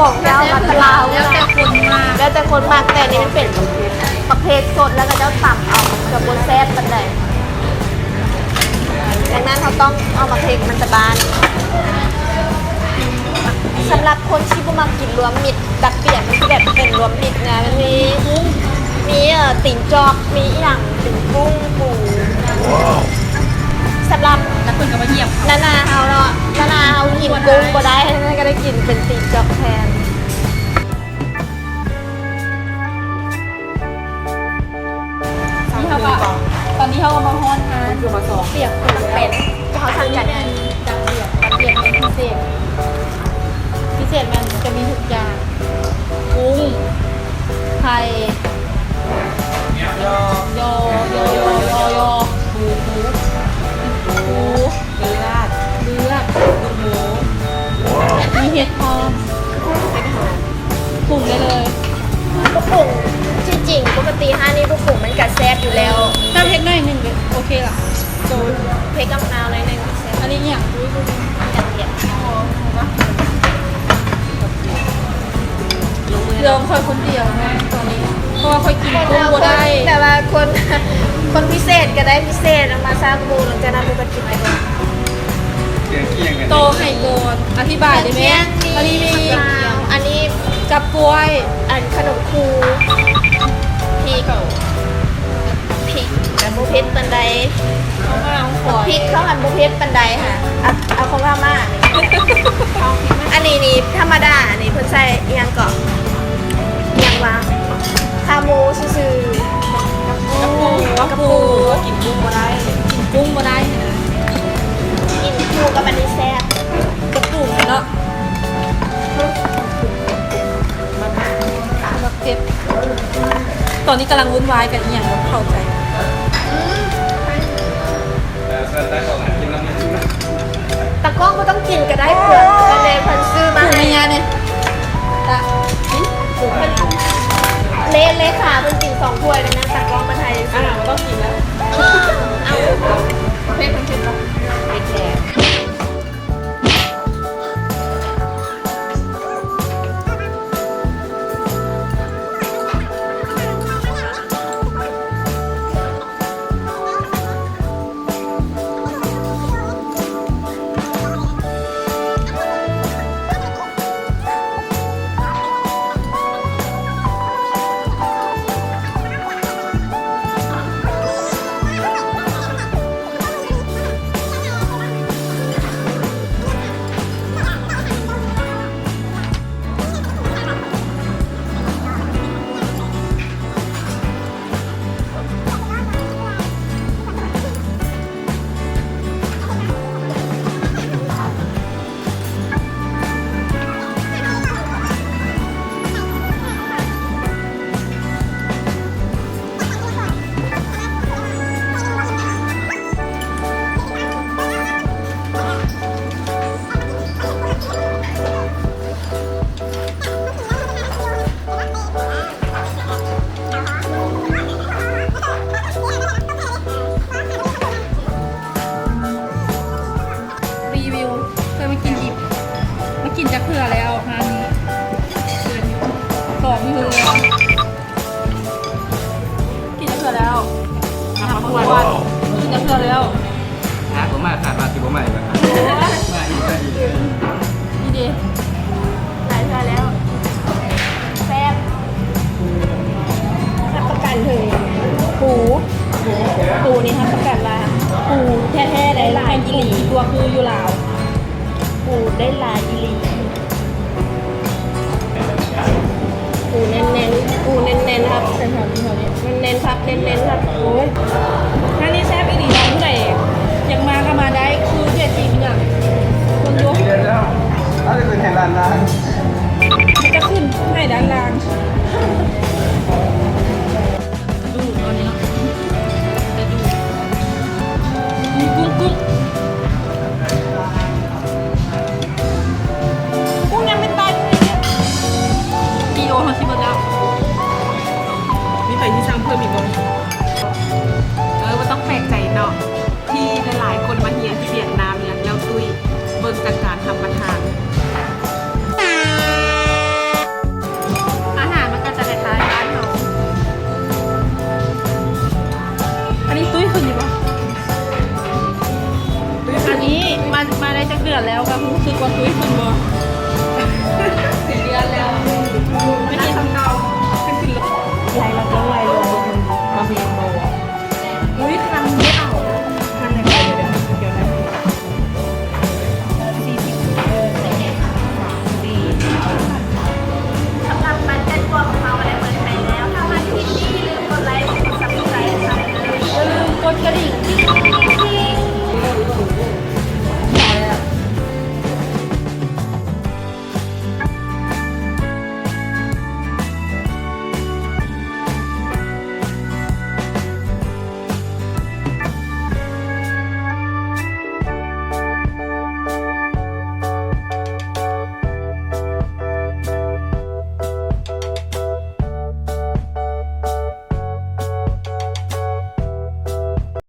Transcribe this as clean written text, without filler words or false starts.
ของเจ้ามัตลาว แล้วแต่คนมาก แล้วแต่คนมากแต่นี่มันเป็นประเภทสดแล้วก็เจ้าต่ำเอากับบนแซ่บปันใดดังนั้นเขาต้องเอามาเทคมันจะบานสำหรับคนที่บ่มากินรวมมิตรดักเปลี่ยนมันแบบเป็นรวมมิตรนะมันมีกุ้งมีติ่งจอกมีอย่างติ่งกุ้งปูสำหรับ แล้วคนก็มาเยี่ยม นาเฮาเนาะนาเฮากินกุ้งบ่ได้นั่นก็ได้กินเป็นติ่งจอกแทน ที่เขาก็ตอนนี้เขาก็มาฮ้อนทานคือมาสองเปียกคนละเป็ด เขาสั่งกัน ดักเปียกเป็นพิเศษมันจะมีทุกอย่างกุ้งไข่ยอหมูเลือดหมูมีเห็ดหอมปรุงได้เลย พวกปุ่งจริงๆปกติห้านี่พวกปุ่งมันกัดแซ่บอยู่แล้ว ถ้าเผ็ดหน่อยหนึ่งโอเคล่ะโซน เพกกับนาวเลยหนึ่งแซ่บ อันนี้เนี่ย จัดเดียด เดี๋ยวคอยคนเดียวนะตอนนี้เพราะว่าคอยกินกุ้งบัวได้ แต่ว่าคนพิเศษก็ได้พิเศษเอามาสร้างบูหลังจากนั้นไปกินไปก่อน โตไห่โกนอธิบายได้ไหมอันนี้มี อันนี้ กับกล้วย อันขนมคูพริกแต่บุเพชปันได ข้าวมาของฝอย พริกข้าวหันบุเพชปันไดค่ะเอาของพม่าอันนี้นี่ธรรมดาอันนี้เพิ่นใส่อิหยังก่อนอิหยังวะขาหมูซื่อๆกับปู กินกุ้งบัวได้กินกุ้งบัวได้นะ กินปูกับอันนี้แซ่บ กับปูเนาะแบบเผ็ดตอนนี้กำลังวุ่นวายกันอย่างเราเข้าใจ ตะกล้องก็ต้องกินก็ได้เพื่อนก็เลยเพิ่นซื้อมา ใน ให้ งานเนี่ยตะ เพิ่นเลขาเพิ่นกิน2 ถ้วยแล้วนะตะกล้องมาไทยซื้อ มันต้องกินแล้ว เอา เผ็ดมันเผ็ดปะ ไปแก่รีวิวเคยมากินอีกมากินจะเผื่อแล้วงานนี้สองมือแล้วกินจะเผื่อแล้วนะคะทุกวันกินจะเผื่อแล้ว ผมมาขาดมาสิบผมใหม่มาอีก นี่ดี หลายเทื่อแล้วแซ่บรับประกันถึงปูนี่รับประกันว่า ปูแท้ๆได้ลายอีหลีตัวคืออยู่ลาว ปูได้ลายอีหลีปูเน้นๆปูเน้นๆครับ เป็นแถวนี้ เน้นๆครับเน้นๆครับโอ้ย ถ้านี่แซ่บอีหลีน้องผู้ใดอยากมาก็มาได้คือเด็ดจริงเนี่ยคนยก เดือนแล้วถ้าจะเป็นแห่งร้านร้าน มันจะขึ้นให้ด้านล่างดูตอนนี้เนาะจะดูกุ้งกุ้งยังไม่ตายเลยเนี่ยกิโลเขาชิมหมดแล้วมีไปที่สั่งเพิ่มอีกบ้างมันต้องแปลกใจเนาะที่หลายๆคนมาเฮียที่เวียดนามเนี่ยแล้วตุ้ยเบิ่งจากการทำประทาน ดือนแล้วก็รู้สึกว่าคุยขึ้นบ่ 4 เดือนแล้ว ไม่กิน